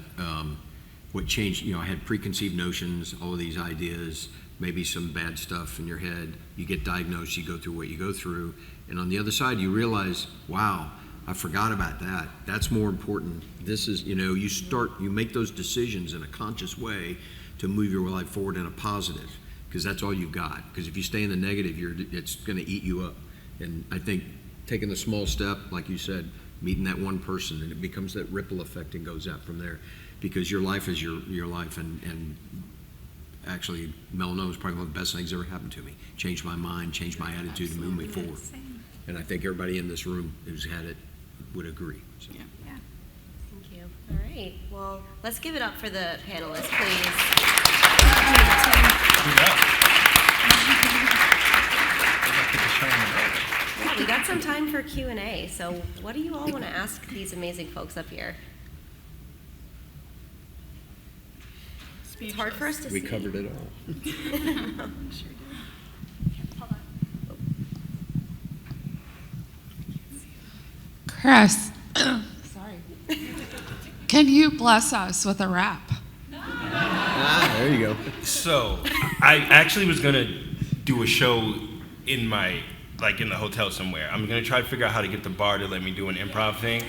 What changed, I had preconceived notions, all of these ideas, maybe some bad stuff in your head. You get diagnosed, you go through what you go through. And on the other side, you realize, wow, I forgot about that. That's more important. This is, you make those decisions in a conscious way to move your life forward in a positive, because that's all you've got. Because if you stay in the negative, it's going to eat you up. And I think taking the small step, like you said, meeting that one person, and it becomes that ripple effect and goes out from there, because your life is your life. And actually, melanoma is probably one of the best things that ever happened to me. Changed my mind, changed my attitude, and moved me forward. And I think everybody in this room who's had it would agree. So. Yeah. Thank you. All right. Well, let's give it up for the panelists, please. Yeah, we got some time for Q&A. So what do you all want to ask these amazing folks up here? It's hard for us to see. We covered it all. Chris, sorry. Can you bless us with a rap? There you go. So I actually was going to do a show in my like in the hotel somewhere. I'm gonna try to figure out how to get the bar to let me do an improv thing.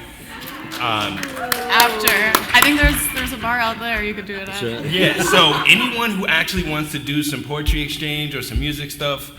After. I think there's a bar out there you could do it at. So- Yeah, so anyone who actually wants to do some poetry exchange or some music stuff,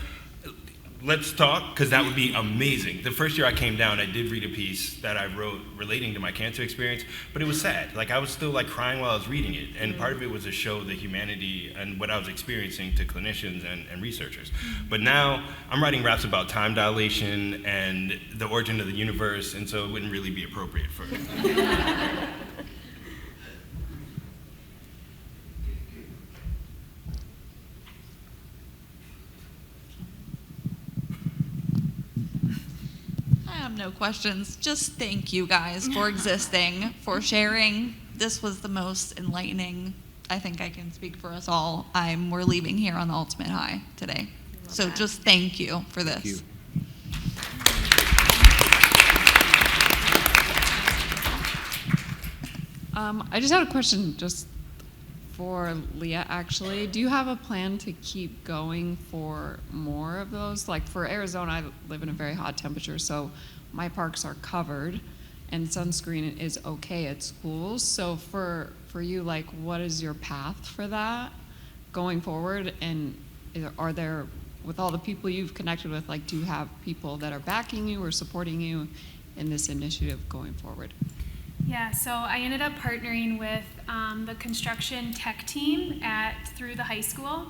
let's talk, because that would be amazing. The first year I came down, I did read a piece that I wrote relating to my cancer experience, but it was sad. Like, I was still like crying while I was reading it, and part of it was to show the humanity and what I was experiencing to clinicians and researchers. But now I'm writing raps about time dilation and the origin of the universe, and so it wouldn't really be appropriate for it. No questions. Just thank you guys for existing, for sharing. This was the most enlightening. I think I can speak for us all. We're leaving here on the ultimate high today. So just thank you for this. Thank you. I just had a question just for Leah, actually. Do you have a plan to keep going for more of those? Like for Arizona, I live in a very hot temperature, so my parks are covered and sunscreen is okay at schools. So for you, like, what is your path for that going forward? And are there, with all the people you've connected with, like, do you have people that are backing you or supporting you in this initiative going forward? Yeah, so I ended up partnering with the construction tech team through the high school,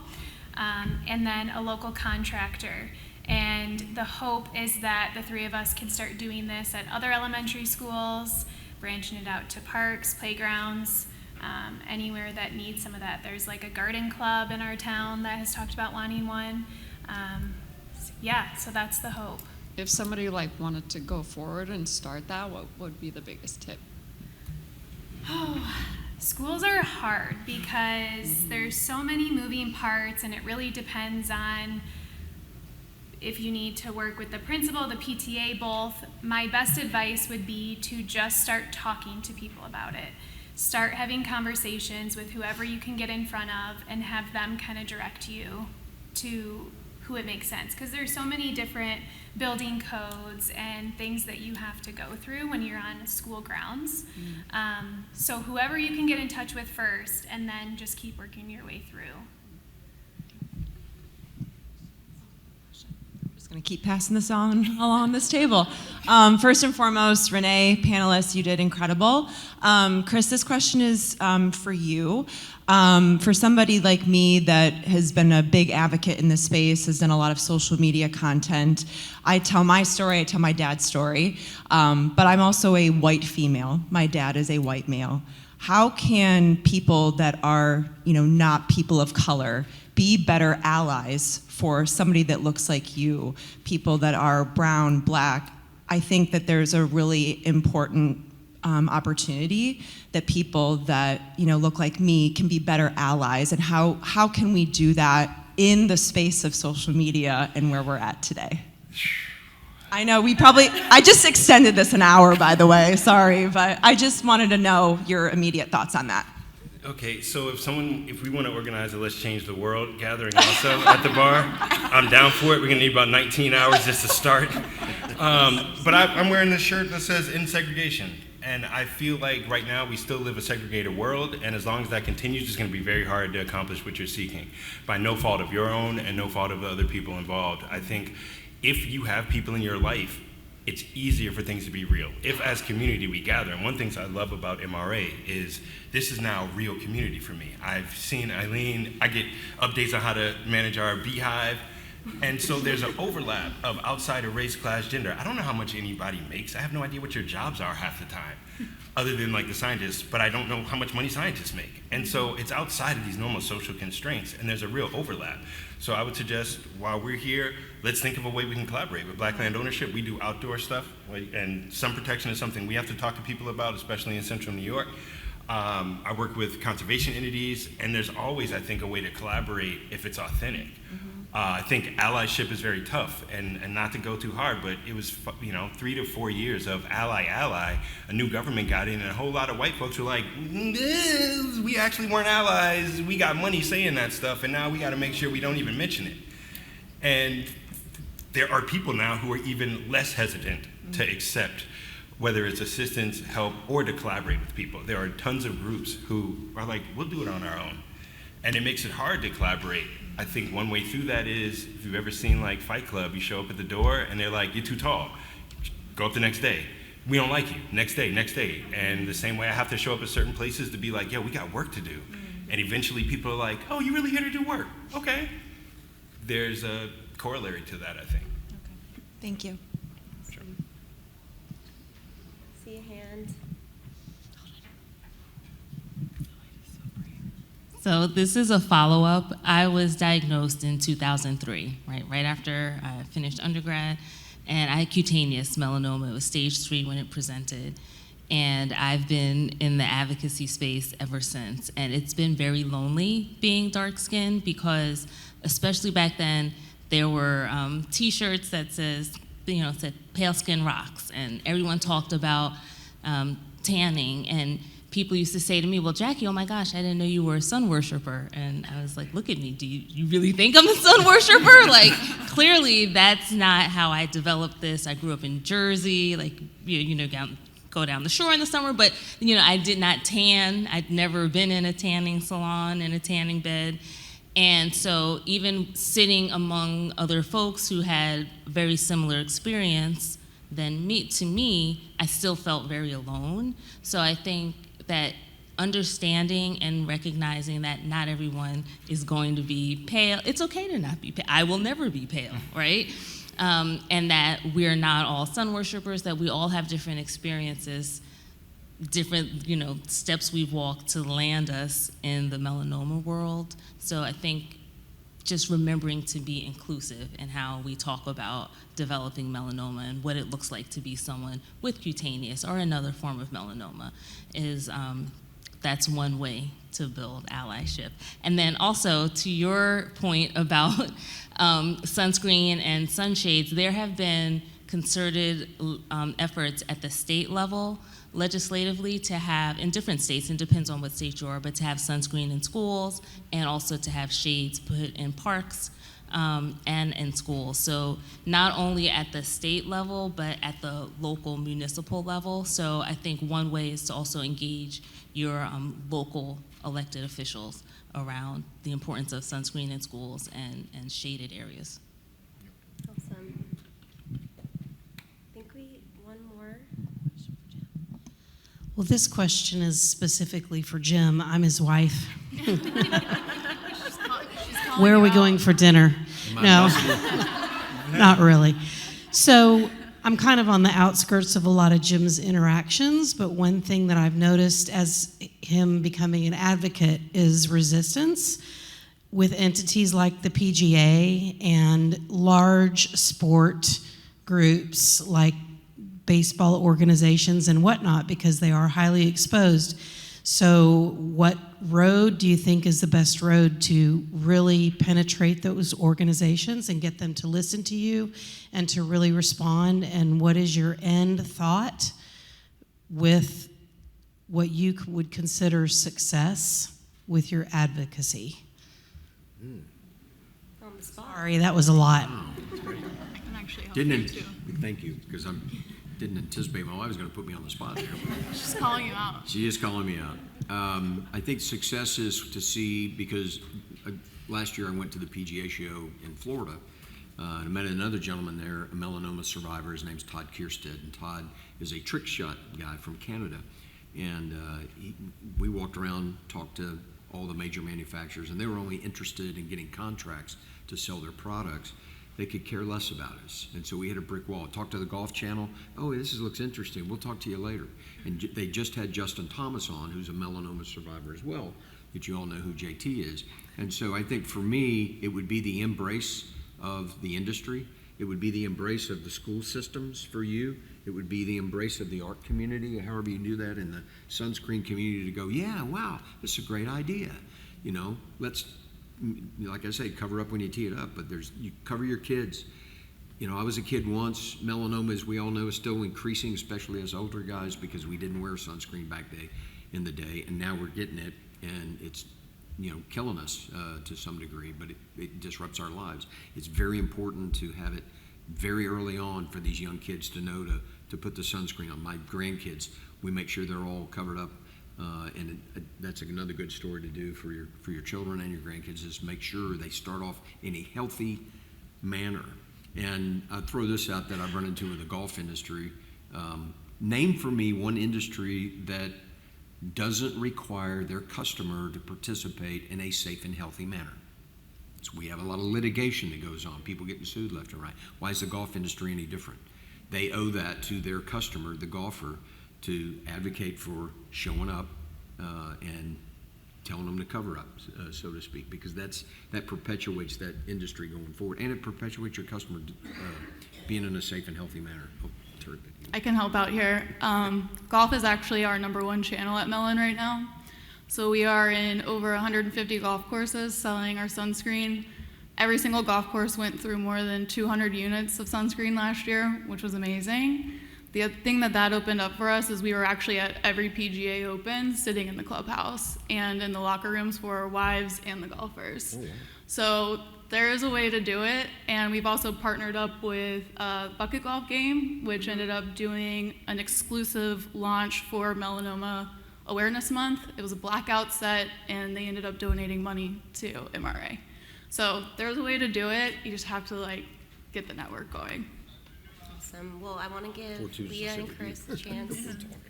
and then a local contractor. And the hope is that the three of us can start doing this at other elementary schools, branching it out to parks, playgrounds, anywhere that needs some of that. There's like a garden club in our town that has talked about wanting one. So that's the hope. If somebody like wanted to go forward and start that, what would be the biggest tip? Schools are hard because there's so many moving parts, and it really depends on if you need to work with the principal, the PTA, both. My best advice would be to just start talking to people about it. Start having conversations with whoever you can get in front of and have them kind of direct you to who it makes sense. Because there's so many different building codes and things that you have to go through when you're on school grounds. So whoever you can get in touch with first, and then just keep working your way through. Going to keep passing this on along this table. First and foremost, Renee, panelists, you did incredible. Chris, this question is for you. For somebody like me that has been a big advocate in this space, has done a lot of social media content, I tell my story, I tell my dad's story, but I'm also a white female. My dad is a white male. How can people that are, not people of color be better allies for somebody that looks like you, people that are brown, black? I think that there's a really important opportunity that people that look like me can be better allies, and how can we do that in the space of social media and where we're at today? I know I just extended this an hour, by the way, sorry, but I just wanted to know your immediate thoughts on that. Okay, so if we want to organize a Let's Change the World gathering also at the bar, I'm down for it. We're going to need about 19 hours just to start. But I'm wearing this shirt that says "In Segregation." And I feel like right now we still live a segregated world, and as long as that continues, it's going to be very hard to accomplish what you're seeking, by no fault of your own and no fault of the other people involved. I think if you have people in your life, it's easier for things to be real. If as community we gather, and one of the things I love about MRA is this is now real community for me. I've seen Eileen, I get updates on how to manage our beehive, and so there's an overlap of outside of race, class, gender. I don't know how much anybody makes. I have no idea what your jobs are half the time, other than like the scientists, but I don't know how much money scientists make. And so it's outside of these normal social constraints, and there's a real overlap. So I would suggest, while we're here, let's think of a way we can collaborate. With Black Land Ownership, we do outdoor stuff, and sun protection is something we have to talk to people about, especially in central New York. I work with conservation entities, and there's always, I think, a way to collaborate if it's authentic. I think allyship is very tough, and not to go too hard, but it was 3 to 4 years of ally. A new government got in, and a whole lot of white folks were like, we actually weren't allies. We got money saying that stuff, and now we got to make sure we don't even mention it. And there are people now who are even less hesitant to accept whether it's assistance, help, or to collaborate with people. There are tons of groups who are like, we'll do it on our own. And it makes it hard to collaborate. I think one way through that is, if you've ever seen like Fight Club, you show up at the door and they're like, you're too tall. Go up the next day. We don't like you. Next day, next day. And the same way I have to show up at certain places to be like, yo, we got work to do. And eventually people are like, oh, you really here to do work? Okay. There's a corollary to that, I think. Okay. Thank you. Sure. See a hand. So this is a follow-up. I was diagnosed in 2003, right after I finished undergrad, and I had cutaneous melanoma. It was stage 3 when it presented, and I've been in the advocacy space ever since. And it's been very lonely being dark-skinned because, especially back then, there were T-shirts that said "Pale Skin Rocks," and everyone talked about tanning, and people used to say to me, well, Jackie, oh my gosh, I didn't know you were a sun worshiper. And I was like, look at me, do you really think I'm a sun worshiper? Like, clearly that's not how I developed this. I grew up in Jersey, like, go down the shore in the summer, but, I did not tan. I'd never been in a tanning salon, in a tanning bed. And so even sitting among other folks who had very similar experience than me, I still felt very alone. So I think that understanding and recognizing that not everyone is going to be pale. It's okay to not be pale. I will never be pale, right? And that we're not all sun worshipers, that we all have different experiences, different, steps we've walked to land us in the melanoma world. So I think just remembering to be inclusive in how we talk about developing melanoma and what it looks like to be someone with cutaneous or another form of melanoma is that's one way to build allyship. And then also to your point about sunscreen and sunshades, there have been concerted efforts at the state level legislatively to have, in different states, and depends on what state you are, but to have sunscreen in schools and also to have shades put in parks and in schools. So not only at the state level, but at the local municipal level. So I think one way is to also engage your local elected officials around the importance of sunscreen in schools and shaded areas. Awesome. One more. Well, this question is specifically for Jim. I'm his wife. Where are we going for dinner? No, not really. So I'm kind of on the outskirts of a lot of Jim's interactions, but one thing that I've noticed as him becoming an advocate is resistance with entities like the PGA and large sport groups like baseball organizations and whatnot, because they are highly exposed. So what road do you think is the best road to really penetrate those organizations and get them to listen to you and to really respond? And what is your end thought with what you would consider success with your advocacy? On the spot. Sorry, that was a lot. I can actually help you too. Thank you, because I didn't anticipate my wife was going to put me on the spot there. She's calling you out. She is calling me out. I think success is to see, because last year I went to the PGA show in Florida, and I met another gentleman there, a melanoma survivor. His name's Todd Kierstead, and Todd is a trick shot guy from Canada. And we walked around, talked to all the major manufacturers, and they were only interested in getting contracts to sell their products. They could care less about us. And so we hit a brick wall. Talked to the Golf Channel. Oh, looks interesting. We'll talk to you later. And they just had Justin Thomas on, who's a melanoma survivor as well, that you all know who JT is. And so I think for me, it would be the embrace of the industry. It would be the embrace of the school systems for you. It would be the embrace of the art community, however you do that, in the sunscreen community, to go, yeah, wow, this is a great idea. Let's, like I say, cover up when you tee it up, but you cover your kids. I was a kid once. Melanoma, as we all know, is still increasing, especially as older guys, because we didn't wear sunscreen back in the day, and now we're getting it, and it's killing us to some degree, but it disrupts our lives. It's very important to have it very early on for these young kids to know to put the sunscreen on. My grandkids, we make sure they're all covered up, and that's another good story to do for your children and your grandkids, is make sure they start off in a healthy manner. And I throw this out that I've run into in the golf industry. Name for me one industry that doesn't require their customer to participate in a safe and healthy manner. So we have a lot of litigation that goes on, people getting sued left and right. Why is the golf industry any different? They owe that to their customer, the golfer, to advocate for showing up and telling them to cover up, so to speak, because that perpetuates that industry going forward, and it perpetuates your customer being in a safe and healthy manner. Oh, terrific. I can help out here. Golf is actually our #1 channel at Mellon right now. So we are in over 150 golf courses selling our sunscreen. Every single golf course went through more than 200 units of sunscreen last year, which was amazing. The thing that opened up for us is we were actually at every PGA Open, sitting in the clubhouse and in the locker rooms for our wives and the golfers. Oh, yeah. So there is a way to do it, and we've also partnered up with Bucket Golf Game, which ended up doing an exclusive launch for Melanoma Awareness Month. It was a blackout set, and they ended up donating money to MRA. So there's a way to do it. You just have to get the network going. Awesome. Well, I want to give Leah and Chris a chance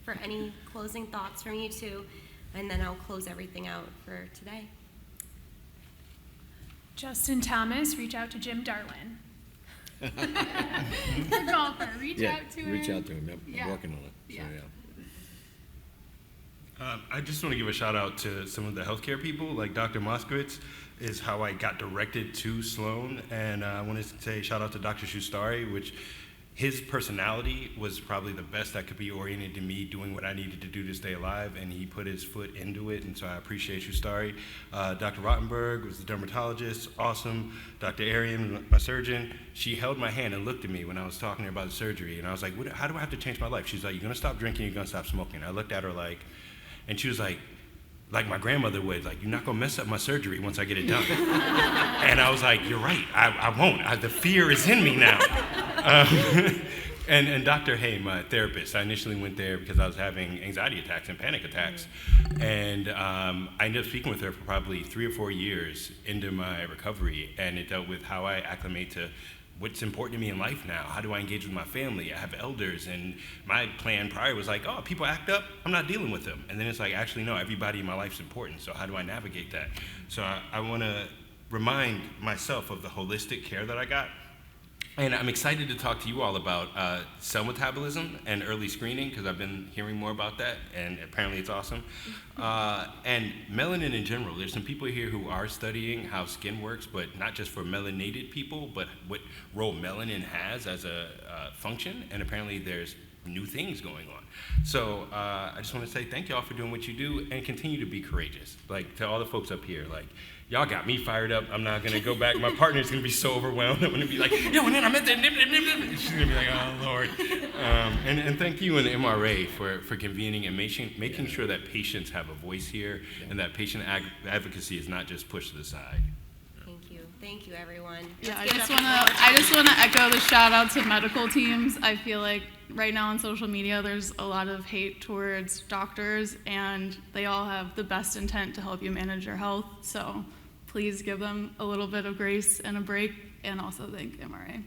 for any closing thoughts from you two, and then I'll close everything out for today. Justin Thomas, reach out to Jim Darwin. The golfer, reach out to him. Reach out to him. Yep. Yeah. I'm working on it. So, yeah. I just want to give a shout out to some of the healthcare people, like Dr. Moskowitz is how I got directed to Sloan, and I want to say shout out to Dr. Shustari, which his personality was probably the best that could be oriented to me doing what I needed to do to stay alive, and he put his foot into it, and so I appreciate Shustari. Dr. Rottenberg was the dermatologist, awesome. Dr. Arian, my surgeon, she held my hand and looked at me when I was talking to her about the surgery, and I was like, how do I have to change my life? She's like, you're going to stop drinking, you're going to stop smoking. I looked at her and she was like my grandmother would, you're not gonna mess up my surgery once I get it done. And I was like, you're right, I won't. The fear is in me now. And Dr. Hay, my therapist, I initially went there because I was having anxiety attacks and panic attacks. And I ended up speaking with her for probably 3 or 4 years into my recovery, and it dealt with how I acclimate to what's important to me in life now. How do I engage with my family? I have elders, and my plan prior was people act up, I'm not dealing with them. And then it's actually, no, everybody in my life's important, so how do I navigate that? So I want to remind myself of the holistic care that I got. And I'm excited to talk to you all about cell metabolism and early screening, because I've been hearing more about that, and apparently it's awesome. And melanin in general. There's some people here who are studying how skin works, but not just for melanated people, but what role melanin has as a function, and apparently there's new things going on. So I just want to say thank y'all for doing what you do, and continue to be courageous. To all the folks up here, y'all got me fired up. I'm not going to go back. My partner's going to be so overwhelmed. I'm going to be yo, and then I meant that. She's going to be oh, Lord. And thank you and MRA for convening and making sure that patients have a voice here, and that patient advocacy is not just pushed to the side. Thank you, everyone. Yeah, I just want to echo the shout out to medical teams. I feel like right now on social media, there's a lot of hate towards doctors, and they all have the best intent to help you manage your health. So please give them a little bit of grace and a break, and also thank MRA.